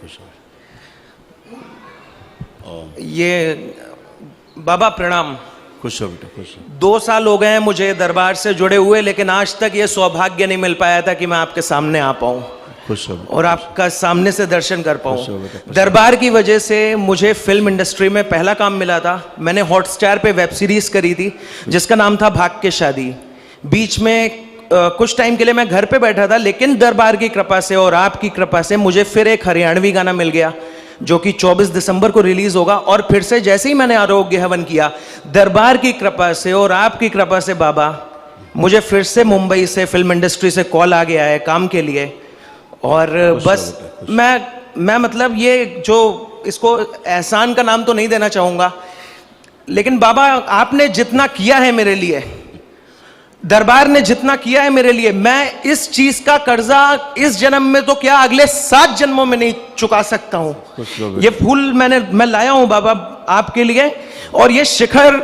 खुश हो। ये बाबा प्रणाम। खुश हो बेटा, खुश हो। 2 साल हो गए हैं मुझे दरबार से जुड़े हुए, लेकिन आज तक ये सौभाग्य नहीं मिल पाया था कि मैं आपके सामने आ पाऊं खुश हो बेटा, और आपका सामने से दर्शन कर पाऊं। खुश हो बेटा, खुश हो। दरबार की वजह से मुझे फिल्म इंडस्ट्री में पहला काम मिला था। मैंने हॉटस्टार पे वेब सीरीज करी थी जिसका नाम था भाग के शादी। बीच में कुछ टाइम के लिए मैं घर पे बैठा था, लेकिन दरबार की कृपा से और आपकी कृपा से मुझे फिर एक हरियाणवी गाना मिल गया जो कि 24 दिसंबर को रिलीज होगा। और फिर से जैसे ही मैंने आरोग्य हवन किया, दरबार की कृपा से और आपकी कृपा से बाबा, मुझे फिर से मुंबई से फिल्म इंडस्ट्री से कॉल आ गया है काम के लिए। और बस मैं मतलब ये जो इसको एहसान का नाम तो नहीं देना चाहूंगा, लेकिन बाबा आपने जितना किया है मेरे लिए, दरबार ने जितना किया है मेरे लिए, मैं इस चीज का कर्जा इस जन्म में तो क्या अगले 7 जन्मों में नहीं चुका सकता हूं। ये फूल मैं लाया हूं बाबा आपके लिए, और ये शिखर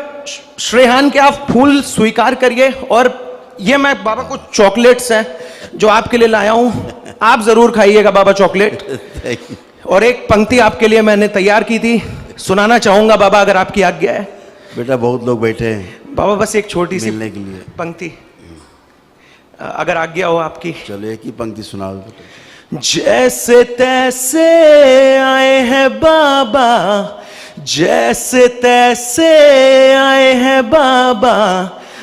श्रेहान के आप फूल स्वीकार करिए। और ये मैं बाबा कुछ चॉकलेट्स हैं जो आपके लिए लाया हूं, आप जरूर खाइएगा बाबा चॉकलेट। और एक पंक्ति आपके लिए मैंने तैयार की थी, सुनाना चाहूंगा बाबा अगर आपकी आज्ञा है। बेटा बहुत लोग बैठे हैं बाबा, बस एक छोटी सी मिलने के लिए पंक्ति अगर आज्ञा हो आपकी। चलो एक ही पंक्ति सुनाओ बेटा। जैसे तैसे आए हैं बाबा, जैसे तैसे आए हैं बाबा,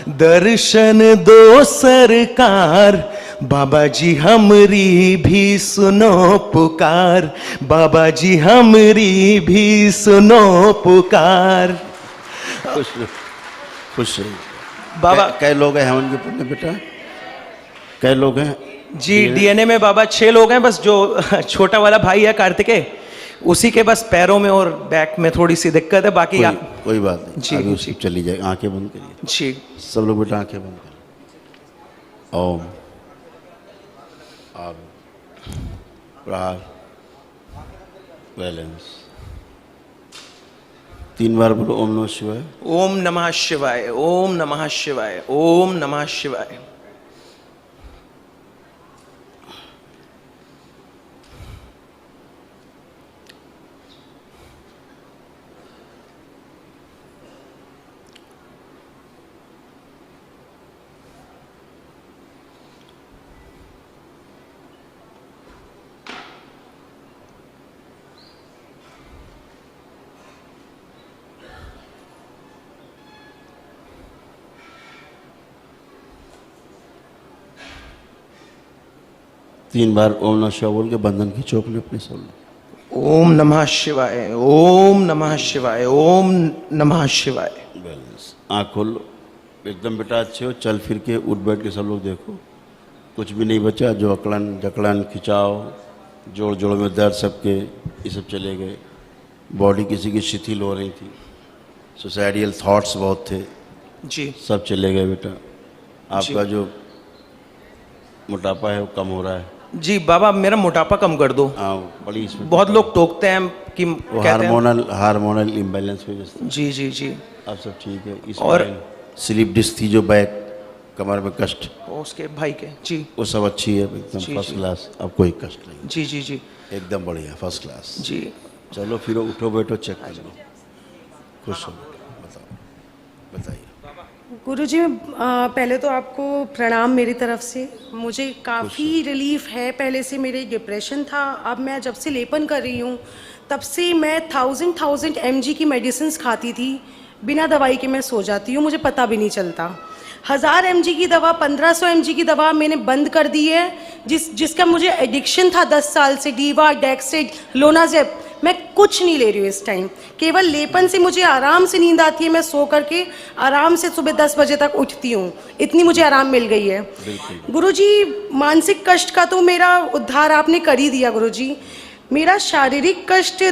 दर्शन दो सरकार, बाबा जी हमरी भी सुनो पुकार, बाबा जी हमरी भी सुनो पुकार। खुश रहिए बाबा कई लोग हैं हवन के पुण्य बेटा, कई लोग हैं जी डीएनए में बाबा 6 लोग हैं, बस जो छोटा वाला भाई है कार्तिकेय, उसी के बस पैरों में और बैक में थोड़ी सी दिक्कत है, बाकी कोई बात नहीं जी, अभी उसी चली जाए। आंखें बंद करिए जी। सब लोग बेटा, आंखें बंद करिए। ओम आर प्रहार बैलेंस 3 बार बोलो ओम नमः शिवाय। ओम नमः शिवाय, ओम नमः शिवाय, ओम नमः शिवाय। तीन बार ओम नमः शिवाय बोल के बंधन की चौक में अपने सोल लो। ओम नमः शिवाय, ओम नमः शिवाय, ओम नमः शिवाय। बैलेंस आँख खोल लो एकदम बेटा, अच्छे हो। चल फिर के उठ बैठ के सब लोग देखो, कुछ भी नहीं बचा। जो अकड़न जकड़न खिंचाव, जोड़ जोड़ में दर्द सबके, ये सब चले गए। बॉडी किसी की शिथिल हो रही थी, सुसाइडियल थॉट्स बहुत थे जी, सब चले गए बेटा। आपका जो मोटापा है वो कम हो रहा है। जी बाबा मेरा मोटापा कम कर दो। हाँ बड़ी इसमें बहुत लोग टोकते हैं कि वो कहते हैं हार्मोनल इम्बैलेंस की वजह से। जी जी जी। अब सब ठीक है। इस और स्लिप डिस्क थी जो बैक कमर में कष्ट, उसके भाई के जी, वो सब अच्छी है एकदम जी, फर्स्ट जी। क्लास। अब कोई कष्ट नहीं, जी जी जी एकदम बढ़िया फर्स्ट क्लास। जी। चलो फिर उठो बैठो चेक कर लो। खुश हो बताओ, बताइए। गुरुजी पहले तो आपको प्रणाम मेरी तरफ से। मुझे काफ़ी रिलीफ है, पहले से मेरे डिप्रेशन था, अब मैं जब से लेपन कर रही हूँ तब से मैं 1000 mg की मेडिसिन खाती थी, बिना दवाई के मैं सो जाती हूँ, मुझे पता भी नहीं चलता। 1000 mg की दवा, 1500 mg की दवा मैंने बंद कर दी है, जिसका मुझे एडिक्शन था 10 साल से। डीवा, डेक्सिड, लोनाजेप मैं कुछ नहीं ले रही हूँ इस टाइम। केवल लेपन से मुझे आराम से नींद आती है, मैं सो करके आराम से सुबह 10 बजे तक उठती हूँ, इतनी मुझे आराम मिल गई है। गुरुजी मानसिक कष्ट का तो मेरा उद्धार आपने कर ही दिया गुरुजी। मेरा शारीरिक कष्ट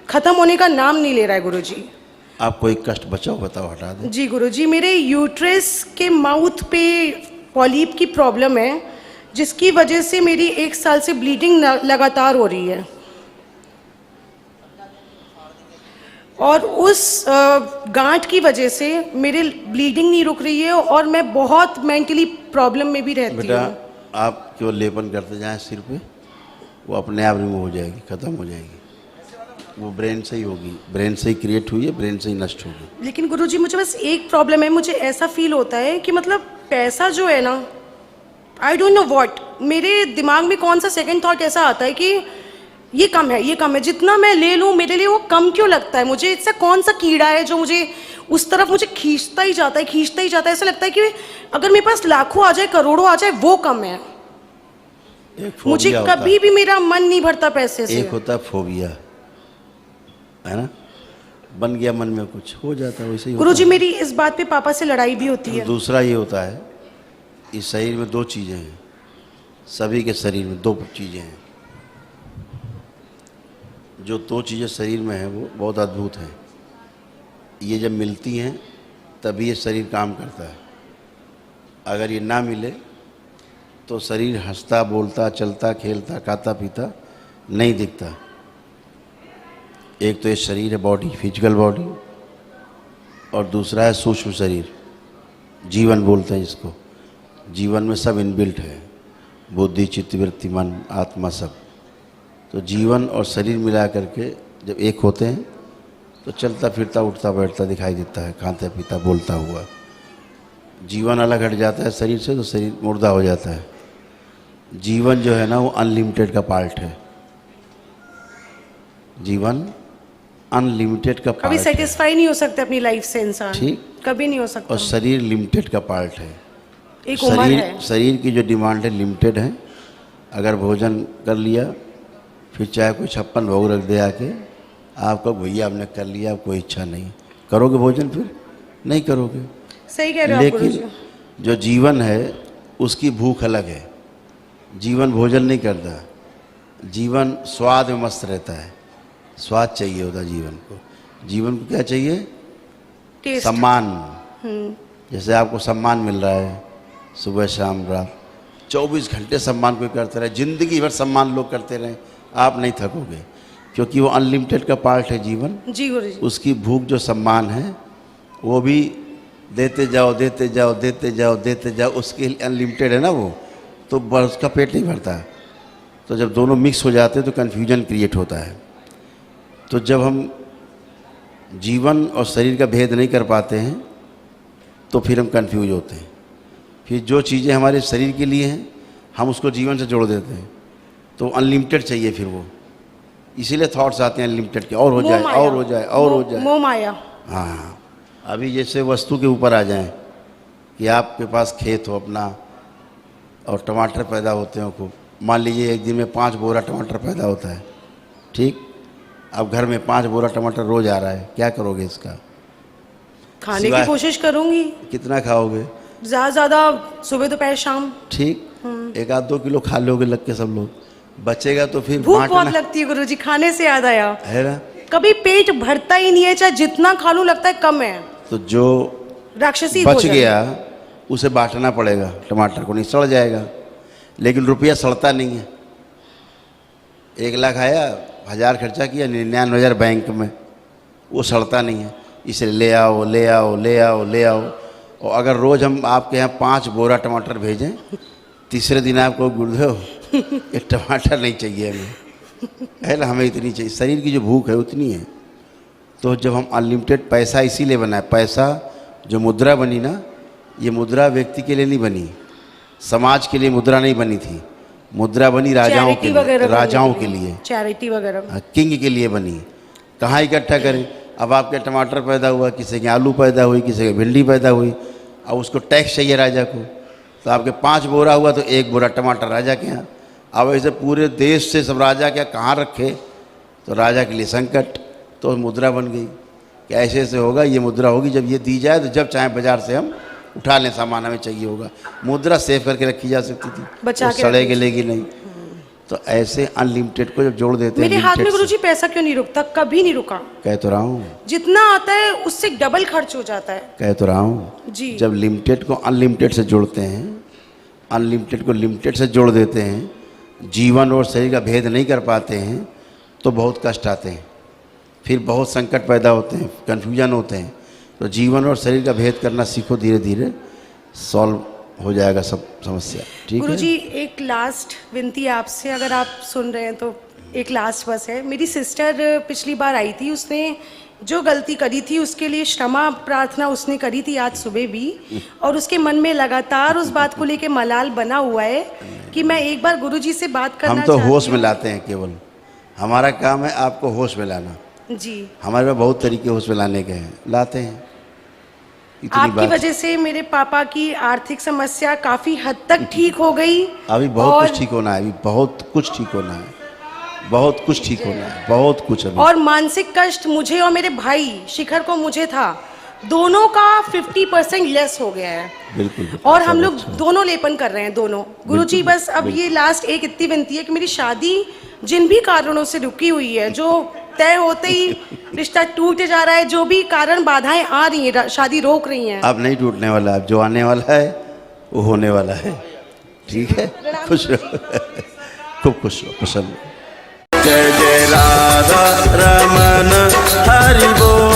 खत्म होने का नाम नहीं ले रहा है गुरुजी। आप कोई कष्ट बचाओ बताओ, हटा दो। जी गुरुजी, मेरे यूट्रस के माउथ पे पॉलिप की प्रॉब्लम है, जिसकी वजह से मेरी 1 साल से ब्लीडिंग लगातार हो रही है, और उस गांठ की वजह से मेरे ब्लीडिंग नहीं रुक रही है, और मैं बहुत मेंटली प्रॉब्लम में भी रहती हूँ। बेटा आप केवल लेपन करते जाएं सिर पे, वो अपने आप रिमूव हो जाएगी, ख़त्म हो जाएगी। वो ब्रेन से ही होगी, ब्रेन से ही क्रिएट हुई है, ब्रेन से ही नष्ट होगी। लेकिन गुरुजी मुझे बस एक प्रॉब्लम है, मुझे ऐसा फील होता है कि मतलब पैसा जो है ना, आई डोंट नो व्हाट, मेरे दिमाग में कौन सा सेकंड थॉट ऐसा आता है कि ये कम है, ये कम है, जितना मैं ले लूँ मेरे लिए वो कम क्यों लगता है। मुझे इससे कौन सा कीड़ा है जो मुझे उस तरफ मुझे खींचता ही जाता है, खींचता ही जाता है। ऐसा लगता है कि अगर मेरे पास लाखों आ जाए, करोड़ों आ जाए, वो कम है। एक मुझे फोबिया होता कभी भी मेरा मन नहीं भरता पैसे है, से। एक होता है फोबिया, है ना, बन गया मन में कुछ हो जाता है, वैसे ही होता गुरुजी है। मेरी इस बात पे पापा से लड़ाई भी होती है। दूसरा ये होता है, इस शरीर में दो चीज़ें हैं, सभी के शरीर में दो चीज़ें हैं। जो दो चीज़ें शरीर में हैं वो बहुत अद्भुत हैं। ये जब मिलती हैं तभी ये शरीर काम करता है। अगर ये ना मिले तो शरीर हंसता, बोलता, चलता, खेलता, खाता, पीता नहीं दिखता। एक तो ये शरीर है, बॉडी, फिजिकल बॉडी, और दूसरा है सूक्ष्म शरीर, जीवन बोलते हैं जिसको। जीवन में सब इनबिल्ट है, बुद्धि, चित्त, वृत्ति, मन, आत्मा, सब। तो जीवन और शरीर मिला करके जब एक होते हैं तो चलता फिरता, उठता बैठता दिखाई देता है, खाता पीता, बोलता हुआ। जीवन अलग हट जाता है शरीर से तो शरीर मुर्दा हो जाता है। जीवन जो है ना वो अनलिमिटेड का पार्ट है। जीवन अनलिमिटेड का कभी पार्ट है, सेटिस्फाई नहीं हो सकते अपनी लाइफ से इंसान, ठीक। कभी नहीं हो सकता। और शरीर लिमिटेड का पार्ट है। एक उम्र है। शरीर की जो डिमांड है लिमिटेड है। अगर भोजन कर लिया, फिर चाहे कोई 56 भोग रख दे आके, आपको भैया आपने कर लिया, अब कोई इच्छा नहीं, करोगे भोजन? फिर नहीं करोगे। सही कह रहे हो आप गुरुजी। लेकिन जो जीवन है उसकी भूख अलग है। जीवन भोजन नहीं करता, जीवन स्वाद में मस्त रहता है। स्वाद चाहिए होता है जीवन को। जीवन को क्या चाहिए? टेस्ट। सम्मान। जैसे आपको सम्मान मिल रहा है सुबह शाम रात, 24 घंटे सम्मान कोई करते रहे, जिंदगी भर सम्मान लोग करते रहें, आप नहीं थकोगे, क्योंकि वो अनलिमिटेड का पार्ट है जीवन। जी गुरुजी। उसकी भूख जो सम्मान है वो भी देते जाओ, देते जाओ, देते जाओ, देते जाओ, उसके लिए अनलिमिटेड है ना वो, तो उसका पेट नहीं भरता। तो जब दोनों मिक्स हो जाते हैं तो कन्फ्यूजन क्रिएट होता है। तो जब हम जीवन और शरीर का भेद नहीं कर पाते हैं तो फिर हम कंफ्यूज होते हैं। फिर जो चीज़ें हमारे शरीर के लिए हैं हम उसको जीवन से जोड़ देते हैं, तो अनलिमिटेड चाहिए फिर वो। इसीलिए थॉट्स आते हैं अनलिमिटेड के, और हो जाए, और हो जाए, और हो जाए। मोह माया। हाँ, अभी जैसे वस्तु के ऊपर आ जाएं कि आपके पास खेत हो अपना और टमाटर पैदा होते हो खूब। मान लीजिए एक दिन में 5 बोरा टमाटर पैदा होता है, ठीक। अब घर में 5 बोरा टमाटर रोज आ रहा है, क्या करोगे इसका? खाने की कोशिश करूंगी। कितना खाओगे? ज्यादा ज्यादा सुबह दोपहर शाम। ठीक, 1-2 किलो खा लोगे लग के सब लोग, बचेगा तो फिर भूख बहुत बांटना लगती है गुरुजी। खाने से याद आया, है ना। कभी पेट भरता ही नहीं है, चाहे जितना खा लूं लगता है कम है। तो जो राक्षसी बच भोजन। गया उसे बांटना पड़ेगा, टमाटर को नहीं सड़ जाएगा। लेकिन रुपया सड़ता नहीं है। 1 लाख आया, 1000 खर्चा किया, 99,000 बैंक में, वो सड़ता नहीं है। इसलिए ले आओ, ले आओ, ले आओ, ले आओ। और अगर रोज़ हम आपके यहाँ 5 बोरा टमाटर भेजें, तीसरे दिन आपको गुरुदेव ये टमाटर नहीं चाहिए हमें, है ना, हमें इतनी चाहिए। शरीर की जो भूख है उतनी है। तो जब हम अनलिमिटेड, पैसा इसीलिए बना है, पैसा जो मुद्रा बनी ना, ये मुद्रा व्यक्ति के लिए नहीं बनी, समाज के लिए मुद्रा नहीं बनी थी। मुद्रा बनी राजाओं के लिए, राजाओं के लिए, चैरिटी वगैरह, किंग के लिए बनी। कहाँ इकट्ठा करें? अब आपके टमाटर पैदा हुआ, किसी के आलू पैदा हुई, किसी के भिंडी पैदा हुई, अब उसको टैक्स चाहिए राजा को, तो आपके 5 बोरा हुआ तो 1 बोरा टमाटर राजा के यहाँ। अब ऐसे पूरे देश से सब राजा क्या कहाँ रखे, तो राजा के लिए संकट। तो मुद्रा बन गई कि ऐसे ऐसे होगा, ये मुद्रा होगी, जब ये दी जाए तो जब चाहे बाजार से हम उठा लें, सामान हमें चाहिए होगा। मुद्रा सेव करके रखी जा सकती थी, बचा के सड़े गलेगी नहीं। तो ऐसे अनलिमिटेड को जब जोड़ देते हैं, मेरे हाथ में गुरुजी पैसा क्यों नहीं रुकता? कभी नहीं रुका। कह तो रहा हूँ, जितना आता है उससे डबल खर्च हो जाता है। कह तो रहा हूँ जी। जब लिमिटेड को अनलिमिटेड से जोड़ते हैं, अनलिमिटेड को लिमिटेड से जोड़ देते हैं, जीवन और शरीर का भेद नहीं कर पाते हैं, तो बहुत कष्ट आते हैं, फिर बहुत संकट पैदा होते हैं, कन्फ्यूजन होते हैं। तो जीवन और शरीर का भेद करना सीखो, धीरे धीरे सॉल्व हो जाएगा सब समस्या। ठीक है। गुरुजी एक लास्ट विनती है आपसे, अगर आप सुन रहे हैं तो एक लास्ट बस है। मेरी सिस्टर पिछली बार आई थी, उसने जो गलती करी थी उसके लिए क्षमा प्रार्थना उसने करी थी आज सुबह भी, और उसके मन में लगातार उस बात को लेके मलाल बना हुआ है कि मैं एक बार गुरुजी से बात करना हम तो चाहती होश में हूँ। लाते हैं, केवल हमारा काम है आपको होश में लाना। जी, हमारे पास बहुत तरीके होश में लाने के हैं, लाते हैं। इतनी आपकी बात। वजह से मेरे पापा की आर्थिक समस्या काफी हद तक ठीक हो गई। अभी बहुत और- कुछ ठीक होना है, अभी बहुत कुछ ठीक होना है, बहुत कुछ ठीक होना है, बहुत कुछ अभी। और मानसिक कष्ट मुझे और मेरे भाई शिखर को मुझे था, दोनों का 50% लेस हो गया है। बिल्कुल। और हम सब लोग अच्छा। दोनों लेपन कर रहे हैं दोनों। गुरुजी बिल्कुल, बस अब ये लास्ट एक इतनी विनती है कि मेरी शादी जिन भी कारणों से रुकी हुई है, जो तय होते ही रिश्ता टूट जा रहा है, जो भी कारण बाधाएं आ रही हैं, शादी रोक रही हैं, अब नहीं टूटने वाला, अब जो आने वाला है वो होने वाला है। ठीक है, खुश रहो, खूब खुश रहो, प्रसन्न। जय जय राधा रमन हरि बोल।